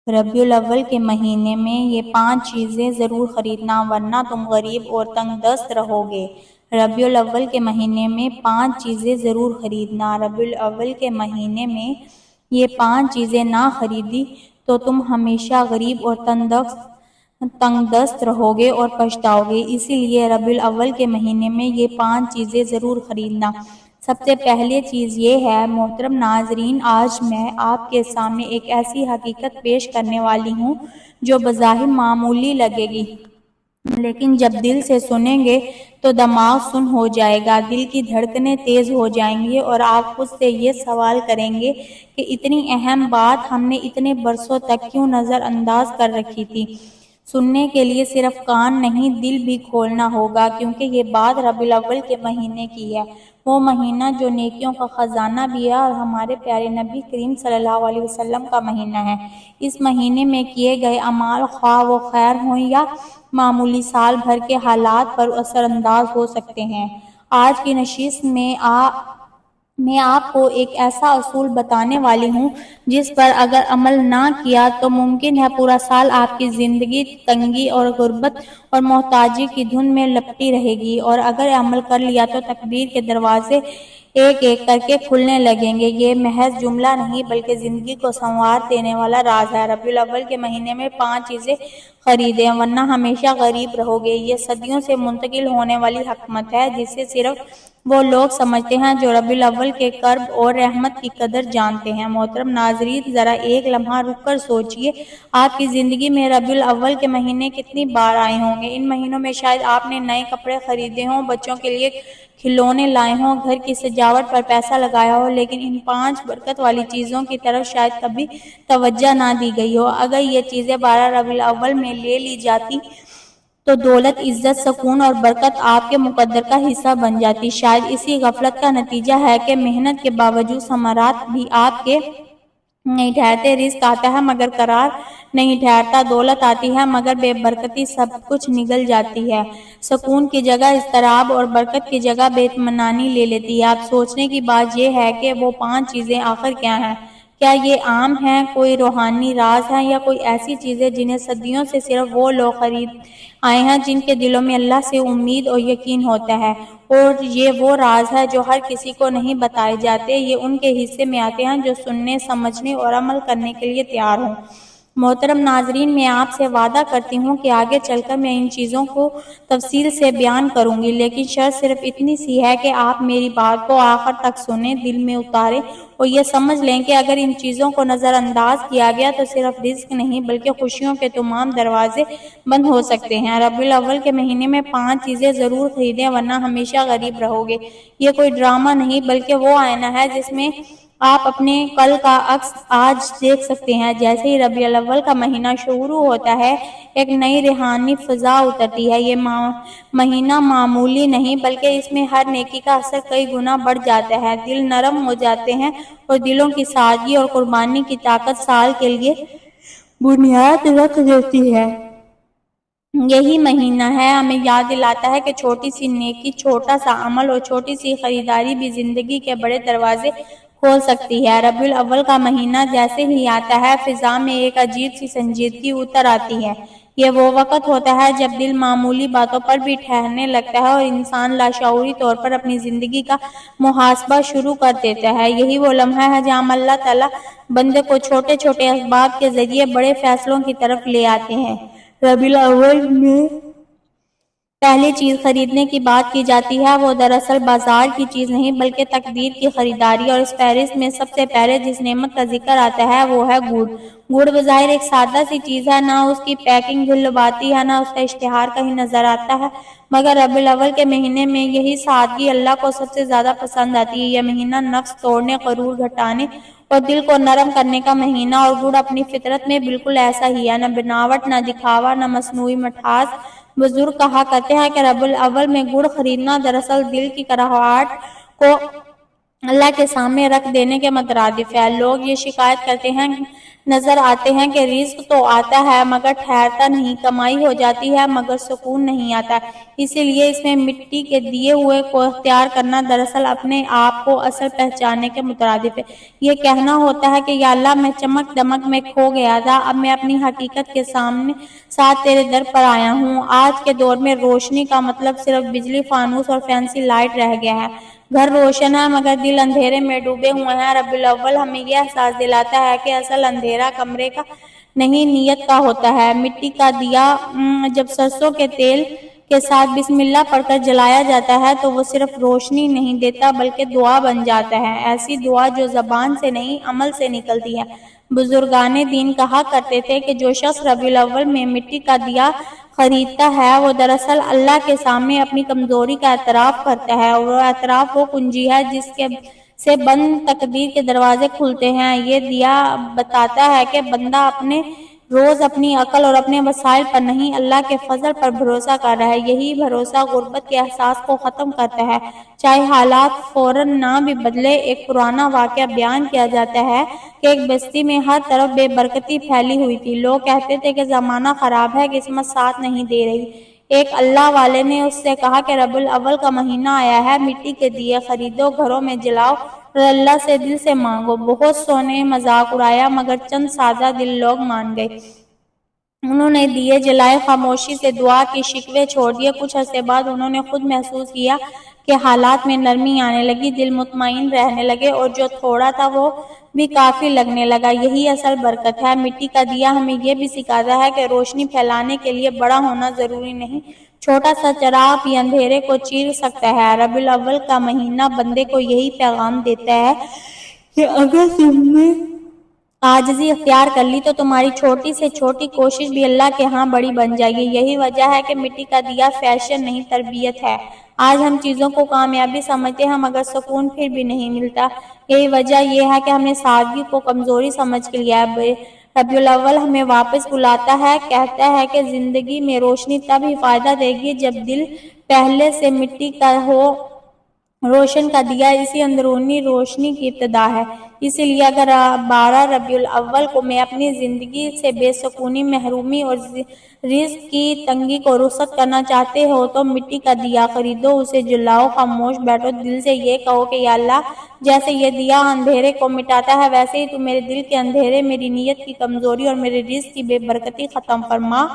ربیع الاول کے مہینے میں یہ 5 چیزیں ضرور خریدنا ورنہ تم غریب اور تنگ دست رہو گے۔ ربیع الاول کے مہینے میں 5 چیزیں ضرور خریدنا۔ ربیع الاول کے مہینے میں یہ 5 چیزیں نہ خریدی تو تم ہمیشہ غریب اور تنگ دست رہو گے اور پچھتاؤ گے، اسی لیے ربیع الاول کے مہینے میں یہ 5 چیزیں ضرور خریدنا۔ سب سے پہلی چیز یہ ہے، محترم ناظرین، آج میں آپ کے سامنے ایک ایسی حقیقت پیش کرنے والی ہوں جو بظاہر معمولی لگے گی، لیکن جب دل سے سنیں گے تو دماغ سن ہو جائے گا، دل کی دھڑکنیں تیز ہو جائیں گی اور آپ خود سے یہ سوال کریں گے کہ اتنی اہم بات ہم نے اتنے برسوں تک کیوں نظر انداز کر رکھی تھی۔ سننے کے لیے صرف کان نہیں، دل بھی کھولنا ہوگا، کیونکہ یہ بات ربیع الاول کے مہینے کی ہے، وہ مہینہ جو نیکیوں کا خزانہ بھی ہے اور ہمارے پیارے نبی کریم صلی اللہ علیہ وسلم کا مہینہ ہے۔ اس مہینے میں کیے گئے اعمال، خواہ وہ خیر ہوں یا معمولی، سال بھر کے حالات پر اثر انداز ہو سکتے ہیں۔ آج کی نشست میں آپ کو ایک ایسا اصول بتانے والی ہوں جس پر اگر عمل نہ کیا تو ممکن ہے پورا سال آپ کی زندگی تنگی اور غربت اور محتاجی کی دھن میں لپٹی رہے گی، اور اگر عمل کر لیا تو تقدیر کے دروازے ایک ایک کر کے کھلنے لگیں گے۔ یہ محض جملہ نہیں بلکہ زندگی کو سنوار دینے والا راز ہے۔ ربیع الاول کے مہینے میں 5 چیزیں خریدیں ورنہ ہمیشہ غریب رہو گے۔ یہ صدیوں سے منتقل ہونے والی حکمت ہے جسے صرف وہ لوگ سمجھتے ہیں جو ربیع الاول کے کرب اور رحمت کی قدر جانتے ہیں۔ محترم ناظرین، ذرا ایک لمحہ رک کر سوچئے، آپ کی زندگی میں ربیع الاول کے مہینے کتنی بار آئے ہوں گے؟ ان مہینوں میں شاید آپ نے نئے کپڑے خریدے ہوں، بچوں کے لیے کھلونے لائے ہوں، گھر کی سجاوٹ پر پیسہ لگایا ہو، لیکن ان 5 برکت والی چیزوں کی طرف شاید کبھی توجہ نہ دی گئی ہو۔ اگر یہ چیزیں 12 ربیع الاول میں لے لی جاتی تو دولت، عزت، سکون اور برکت آپ کے مقدر کا حصہ بن جاتی۔ شاید اسی غفلت کا نتیجہ ہے کہ محنت کے باوجود ثمرات بھی آپ کے نہیں ٹھہرتے، رزق آتا ہے مگر قرار نہیں ٹھہرتا، دولت آتی ہے مگر بے برکتی سب کچھ نگل جاتی ہے، سکون کی جگہ اضطراب اور برکت کی جگہ بے اطمینانی لے لیتی ہے۔ اب سوچنے کی بات یہ ہے کہ وہ 5 چیزیں آخر کیا ہیں؟ کیا یہ عام ہیں، کوئی روحانی راز ہیں، یا کوئی ایسی چیزیں جنہیں صدیوں سے صرف وہ لوگ خرید آئے ہیں جن کے دلوں میں اللہ سے امید اور یقین ہوتا ہے؟ اور یہ وہ راز ہے جو ہر کسی کو نہیں بتائے جاتے، یہ ان کے حصے میں آتے ہیں جو سننے، سمجھنے اور عمل کرنے کے لیے تیار ہوں۔ محترم ناظرین، میں آپ سے وعدہ کرتی ہوں کہ آگے چل کر میں ان چیزوں کو تفصیل سے بیان کروں گی، لیکن شرط صرف اتنی سی ہے کہ آپ میری بات کو آخر تک سنیں، دل میں اتاریں اور یہ سمجھ لیں کہ اگر ان چیزوں کو نظر انداز کیا گیا تو صرف رزق نہیں بلکہ خوشیوں کے تمام دروازے بند ہو سکتے ہیں۔ ربیع الاول کے مہینے میں 5 چیزیں ضرور خریدیں ورنہ ہمیشہ غریب رہو گے۔ یہ کوئی ڈرامہ نہیں بلکہ وہ آئینہ ہے جس میں آپ اپنے کل کا عکس آج دیکھ سکتے ہیں۔ جیسے ہی ربیع الاول کا مہینہ شروع ہوتا ہے، ایک نئی روحانی فضا اترتی ہے۔ یہ مہینہ معمولی نہیں بلکہ اس میں ہر نیکی کا اثر کئی گنا بڑھ جاتا ہے، دل نرم ہو جاتے ہیں اور دلوں کی سادگی اور قربانی کی طاقت سال کے لیے بنیاد رکھ دیتی ہے۔ یہی مہینہ ہے ہمیں یاد دلاتا ہے کہ چھوٹی سی نیکی، چھوٹا سا عمل اور چھوٹی سی خریداری بھی زندگی کے بڑے دروازے کھول سکتی ہے۔ ربیع الاول کا مہینہ جیسے ہی آتا ہے، فضا میں ایک عجیب سی سنجیدگی اتر آتی ہے۔ یہ وہ وقت ہوتا ہے جب دل معمولی باتوں پر بھی ٹھہرنے لگتا ہے اور انسان لاشعوری طور پر اپنی زندگی کا محاسبہ شروع کر دیتا ہے۔ یہی وہ لمحہ ہے جہاں اللہ تعالیٰ بندے کو چھوٹے چھوٹے اسباب کے ذریعے بڑے فیصلوں کی طرف لے آتے ہیں۔ ربیع الاول میں پہلی چیز خریدنے کی بات کی جاتی ہے، وہ دراصل بازار کی چیز نہیں بلکہ تقدیر کی خریداری، اور اس فہرست میں سب سے پہلے جس نعمت کا ذکر آتا ہے وہ ہے گڑ۔ گڑ بظاہر ایک سادہ سی چیز ہے، نہ اس کی پیکنگ دل لبھاتی ہے، نہ اس کا اشتہار کہیں نظر آتا ہے، مگر ربیع الاول کے مہینے میں یہی سادگی اللہ کو سب سے زیادہ پسند آتی ہے۔ یہ مہینہ نفس توڑنے، غرور گھٹانے اور دل کو نرم کرنے کا مہینہ، اور گڑ اپنی فطرت میں بالکل ایسا ہی ہے، نہ بناوٹ، نہ دکھاوا، نہ مصنوعی مٹھاس۔ بزرگ کہا کرتے ہیں کہ ربیع الاول میں گڑ خریدنا دراصل دل کی کراہٹ کو اللہ کے سامنے رکھ دینے کے مترادف ہے۔ لوگ یہ شکایت کرتے ہیں نظر آتے ہیں کہ رزق تو آتا ہے مگر ٹھہرتا نہیں، کمائی ہو جاتی ہے مگر سکون نہیں آتا۔ اسی لیے اس میں مٹی کے دیے ہوئے کو اختیار کرنا دراصل اپنے آپ کو اصل پہچاننے کے مترادف ہے۔ یہ کہنا ہوتا ہے کہ یا اللہ میں چمک دمک میں کھو گیا تھا، اب میں اپنی حقیقت کے ساتھ تیرے در پر آیا ہوں۔ آج کے دور میں روشنی کا مطلب صرف بجلی، فانوس اور فینسی لائٹ رہ گیا ہے۔ گھر روشن ہے مگر دل اندھیرے میں ڈوبے ہوئے ہیں۔ ربیع الاول ہمیں یہ احساس دلاتا ہے کہ اصل اندھیرا کمرے کا نہیں، نیت کا ہوتا ہے۔ مٹی کا دیا جب سرسوں کے تیل کے ساتھ بسم اللہ پڑھ کر جلایا جاتا ہے تو وہ صرف روشنی نہیں دیتا بلکہ دعا بن جاتا ہے، ایسی دعا جو زبان سے نہیں عمل سے نکلتی ہے۔ بزرگان دین کہا کرتے تھے کہ جو شخص ربیع الاول میں مٹی کا دیا خریدتا ہے وہ دراصل اللہ کے سامنے اپنی کمزوری کا اعتراف کرتا ہے، اور وہ اعتراف وہ کنجی ہے جس سے بند تقدیر کے دروازے کھلتے ہیں۔ یہ دیا بتاتا ہے کہ بندہ اپنے روز اپنی عقل اور اپنے وسائل پر نہیں، اللہ کے فضل پر بھروسہ کر رہا ہے۔ یہی بھروسہ غربت کے احساس کو ختم کرتا ہے، چاہے حالات فوراً نہ بھی بدلے۔ ایک پرانا واقعہ بیان کیا جاتا ہے کہ ایک بستی میں ہر طرف بے برکتی پھیلی ہوئی تھی۔ لوگ کہتے تھے کہ زمانہ خراب ہے، قسمت ساتھ نہیں دے رہی۔ ایک اللہ والے نے اس سے کہا کہ ربیع الاول کا مہینہ آیا ہے، مٹی کے دیے خریدو، گھروں میں جلاؤ اور اللہ سے دل سے مانگو۔ بہت سو نے مذاق اڑایا مگر چند سادہ دل لوگ مان گئے۔ انہوں نے دیے جلائے، خاموشی سے دعا کی، شکوے چھوڑ دیے۔ کچھ عرصے بعد انہوں نے خود محسوس کیا کہ حالات میں نرمی آنے لگی، دل مطمئن رہنے لگے اور جو تھوڑا تھا وہ بھی کافی لگنے لگا۔ یہی اصل برکت ہے۔ مٹی کا دیا ہمیں یہ بھی سکھاتا ہے کہ روشنی پھیلانے کے لیے بڑا ہونا ضروری نہیں، چھوٹا سا چراغ بھی اندھیرے کو چیر سکتا ہے۔ ربیع الاول کا مہینہ بندے کو یہی پیغام دیتا ہے کہ اگر تم نے عاجزی اختیار کر لی تو تمہاری چھوٹی سے چھوٹی کوشش بھی اللہ کے ہاں بڑی بن جائے گی۔ یہی وجہ ہے کہ مٹی کا دیا فیشن نہیں، تربیت ہے۔ آج ہم چیزوں کو کامیابی سمجھتے ہیں مگر سکون پھر بھی نہیں ملتا۔ یہی وجہ یہ ہے کہ ہم نے سادگی کو کمزوری سمجھ لیا ہے۔ ربیع الاول ہمیں واپس بلاتا ہے، کہتا ہے کہ زندگی میں روشنی تب ہی فائدہ دے گی جب دل پہلے سے مٹی کا ہو۔ روشن کا دیا اسی اندرونی روشنی کی ابتدا ہے۔ اسی لیے اگر 12 ربیع الاول کو میں اپنی زندگی سے بے سکونی، محرومی اور رزق کی تنگی کو رخصت کرنا چاہتے ہو تو مٹی کا دیا خریدو، اسے جلاؤ، خاموش بیٹھو، دل سے یہ کہو کہ یا اللہ جیسے یہ دیا اندھیرے کو مٹاتا ہے ویسے ہی تو میرے دل کے اندھیرے، میری نیت کی کمزوری اور میرے رزق کی بے برکتی ختم فرما۔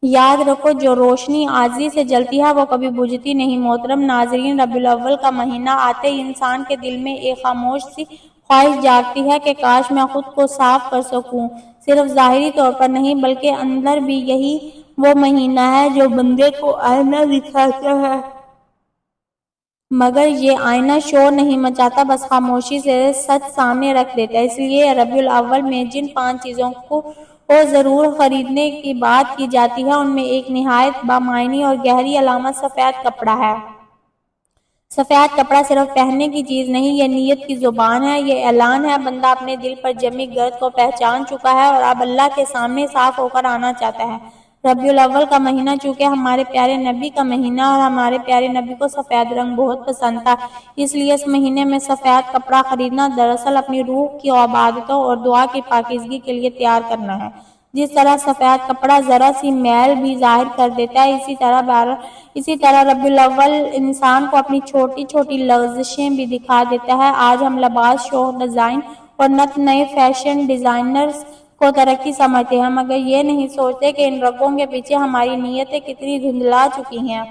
یاد رکھو جو روشنی عاجزی سے جلتی ہے وہ کبھی بجھتی نہیں۔ محترم ناظرین، ربیع الاول کا مہینہ آتے ہی انسان کے دل میں ایک خاموش سی خواہش جاگتی ہے کہ کاش میں خود کو صاف کر سکوں، صرف ظاہری طور پر نہیں بلکہ اندر بھی۔ یہی وہ مہینہ ہے جو بندے کو آئینہ دکھاتا ہے مگر یہ آئینہ شور نہیں مچاتا، بس خاموشی سے سچ سامنے رکھ دیتا ہے۔ اس لیے ربیع الاول میں جن 5 چیزوں کو ضرور خریدنے کی بات کی جاتی ہے ان میں ایک نہایت بامعنی اور گہری علامت سفید کپڑا ہے۔ سفید کپڑا صرف پہننے کی چیز نہیں، یہ نیت کی زبان ہے، یہ اعلان ہے۔ بندہ اپنے دل پر جمی گرد کو پہچان چکا ہے اور اب اللہ کے سامنے صاف ہو کر آنا چاہتا ہے۔ ربیع الاول کا مہینہ چونکہ ہمارے پیارے نبی کا مہینہ اور ہمارے پیارے نبی کو سفید رنگ بہت پسند تھا، اس لیے اس مہینے میں سفید کپڑا خریدنا دراصل اپنی روح کی عبادتوں اور دعا کی پاکیزگی کے لیے تیار کرنا ہے۔ جس طرح سفید کپڑا ذرا سی میل بھی ظاہر کر دیتا ہے، اسی طرح ربیع الاول انسان کو اپنی چھوٹی چھوٹی لغزشیں بھی دکھا دیتا ہے۔ آج ہم لباس، شوق، ڈیزائن اور نئے فیشن ڈیزائنرز کو ترقی سمجھتے ہیں مگر یہ نہیں سوچتے کہ ان رنگوں کے پیچھے ہماری نیتیں کتنی دھندلا چکی ہیں۔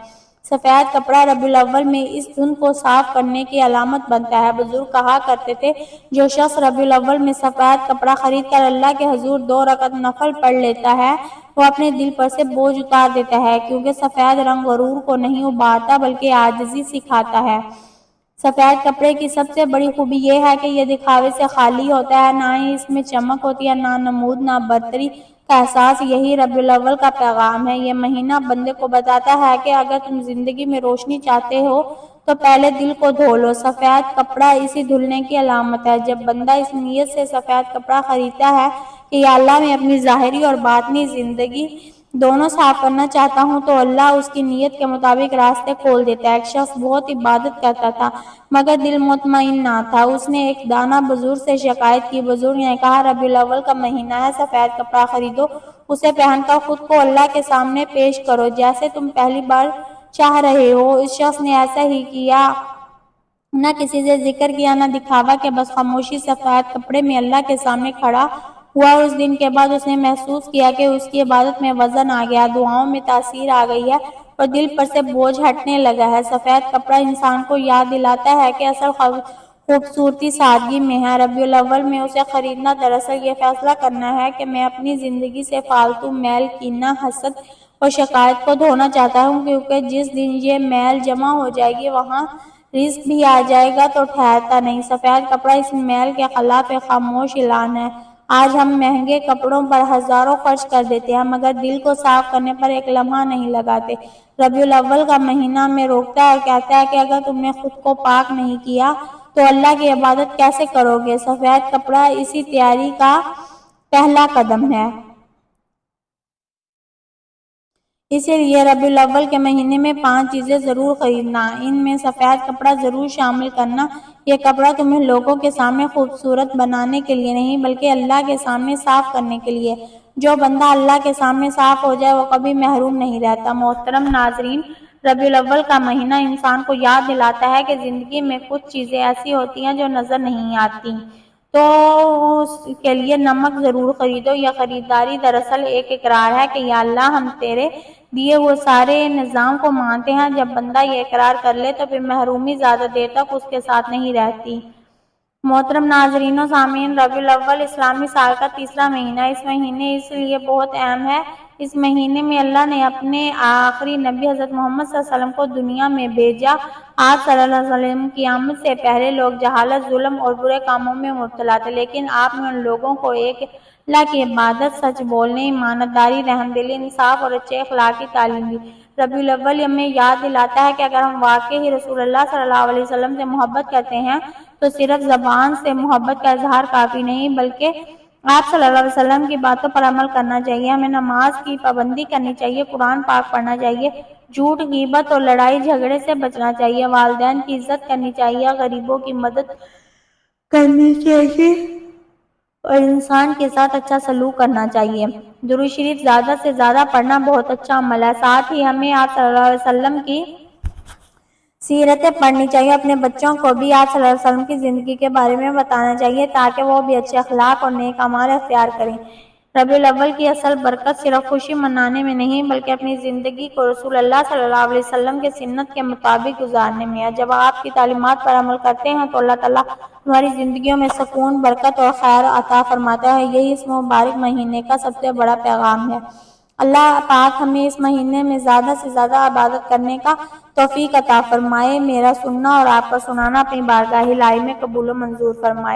سفید کپڑا ربیع الاول میں اس دھند کو صاف کرنے کی علامت بنتا ہے۔ بزرگ کہا کرتے تھے جو شخص ربیع الاول میں سفید کپڑا خرید کر اللہ کے حضور 2 رکعت نفل پڑھ لیتا ہے وہ اپنے دل پر سے بوجھ اتار دیتا ہے، کیونکہ سفید رنگ غرور کو نہیں ابھارتا بلکہ عاجزی سکھاتا ہے۔ سفید کپڑے کی سب سے بڑی خوبی یہ ہے کہ یہ دکھاوے سے خالی ہوتا ہے، نہ ہی اس میں چمک ہوتی ہے، نہ نمود، نہ برتری کا احساس۔ یہی ربیع الاول کا پیغام ہے۔ یہ مہینہ بندے کو بتاتا ہے کہ اگر تم زندگی میں روشنی چاہتے ہو تو پہلے دل کو دھو لو۔ سفید کپڑا اسی دھلنے کی علامت ہے۔ جب بندہ اس نیت سے سفید کپڑا خریدتا ہے کہ یا اللہ میں اپنی ظاہری اور باطنی زندگی دونوں صاف کرنا چاہتا ہوں تو اللہ اس کی نیت کے مطابق راستے کھول دیتا ہے۔ ایک شخص بہت عبادت کرتا تھا مگر دل مطمئن نہ تھا۔ اس نے ایک دانا بزرگ سے شکایت کی۔ بزرگ نے کہا، ربیع الاول کا مہینہ ہے، سفید کپڑا خریدو، اسے پہن کر خود کو اللہ کے سامنے پیش کرو جیسے تم پہلی بار چاہ رہے ہو۔ اس شخص نے ایسا ہی کیا، نہ کسی سے ذکر کیا نہ دکھاوا کیا، بس خاموشی سے سفید کپڑے میں اللہ کے سامنے کھڑا ہوا، اور اس دن کے بعد اس نے محسوس کیا کہ اس کی عبادت میں وزن آ گیا، دعاؤں میں تاثیر آ گئی ہے اور دل پر سے بوجھ ہٹنے لگا ہے۔ سفید کپڑا انسان کو یاد دلاتا ہے کہ اصل خوبصورتی سادگی میں ہے۔ ربیع الاول میں اسے خریدنا دراصل یہ فیصلہ کرنا ہے کہ میں اپنی زندگی سے فالتو میل، کینہ، حسد اور شکایت کو دھونا چاہتا ہوں، کیونکہ جس دن یہ میل جمع ہو جائے گی وہاں رزق بھی آ جائے گا تو ٹھہرتا نہیں۔ سفید کپڑا اس میل کے خلاف ایک خاموش اعلان ہے۔ آج ہم مہنگے کپڑوں پر ہزاروں خرچ کر دیتے ہیں مگر دل کو صاف کرنے پر ایک لمحہ نہیں لگاتے۔ ربیع الاول کا مہینہ ہمیں روکتا ہے اور کہتا ہے کہ اگر تم نے خود کو پاک نہیں کیا تو اللہ کی عبادت کیسے کرو گے؟ سفید کپڑا اسی تیاری کا پہلا قدم ہے۔ اسی لیے ربیع الاول کے مہینے میں 5 چیزیں ضرور خریدنا، ان میں سفید کپڑا ضرور شامل کرنا۔ یہ کپڑا تمہیں لوگوں کے سامنے خوبصورت بنانے کے لیے نہیں بلکہ اللہ کے سامنے صاف کرنے کے لیے۔ جو بندہ اللہ کے سامنے صاف ہو جائے وہ کبھی محروم نہیں رہتا۔ محترم ناظرین، ربیع الاول کا مہینہ انسان کو یاد دلاتا ہے کہ زندگی میں کچھ چیزیں ایسی ہوتی ہیں جو نظر نہیں آتی، تو اس کے لیے نمک ضرور خریدو۔ یہ خریداری دراصل ایک اقرار ہے کہ یا اللہ، ہم تیرے دیے ہوئے سارے نظام کو مانتے ہیں۔ جب بندہ یہ اقرار کر لے تو پھر محرومی زیادہ دیر تک اس کے ساتھ نہیں رہتی۔ محترم ناظرین و سامعین، ربیع الاول اسلامی سال کا تیسرا مہینہ ہے۔ اس مہینے اس لیے بہت اہم ہے، اس مہینے میں اللہ نے اپنے آخری نبی حضرت محمد صلی اللہ علیہ وسلم کو دنیا میں بھیجا۔ آپ صلی اللہ علیہ وسلم کی آمد سے پہلے لوگ جہالت، ظلم اور برے کاموں میں مبتلا تھے، لیکن آپ نے ان لوگوں کو ایک اللہ کی عبادت، سچ بولنے، ایمانداری، رحم دلی، انصاف اور اچھے اخلاق کی تعلیم دی۔ ربیع الاول ہمیں یاد دلاتا ہے کہ اگر ہم واقعی رسول اللہ صلی اللہ علیہ وسلم سے محبت کرتے ہیں تو صرف زبان سے محبت کا اظہار کافی نہیں بلکہ آپ صلی اللہ علیہ وسلم کی باتوں پر عمل کرنا چاہیے۔ ہمیں نماز کی پابندی کرنی چاہیے، قرآن پاک پڑھنا چاہیے، جھوٹ، غیبت اور لڑائی جھگڑے سے بچنا چاہیے، والدین کی عزت کرنی چاہیے، غریبوں کی مدد کرنی چاہیے اور انسان کے ساتھ اچھا سلوک کرنا چاہیے۔ درود شریف زیادہ سے زیادہ پڑھنا بہت اچھا عمل ہے۔ ساتھ ہی ہمیں آپ صلی اللہ علیہ وسلم کی سیرتیں پڑھنی چاہیے۔ اپنے بچوں کو بھی آپ صلی اللہ علیہ وسلم کی زندگی کے بارے میں بتانا چاہیے تاکہ وہ بھی اچھے اخلاق اور نیک اعمال اختیار کریں۔ ربیع الاول کی اصل برکت صرف خوشی منانے میں نہیں بلکہ اپنی زندگی کو رسول اللہ صلی اللہ علیہ وسلم کے سنت کے مطابق گزارنے میں ہے۔ جب آپ کی تعلیمات پر عمل کرتے ہیں تو اللہ تعالیٰ ہماری زندگیوں میں سکون، برکت اور خیر عطا فرماتا ہے۔ یہی اس مبارک مہینے کا سب سے بڑا پیغام ہے۔ اللہ پاک ہمیں اس مہینے میں زیادہ سے زیادہ عبادت کرنے کا توفیق عطا فرمائے۔ میرا سننا اور آپ کا سنانا اپنی بارگاہ الہی میں قبول و منظور فرمائے۔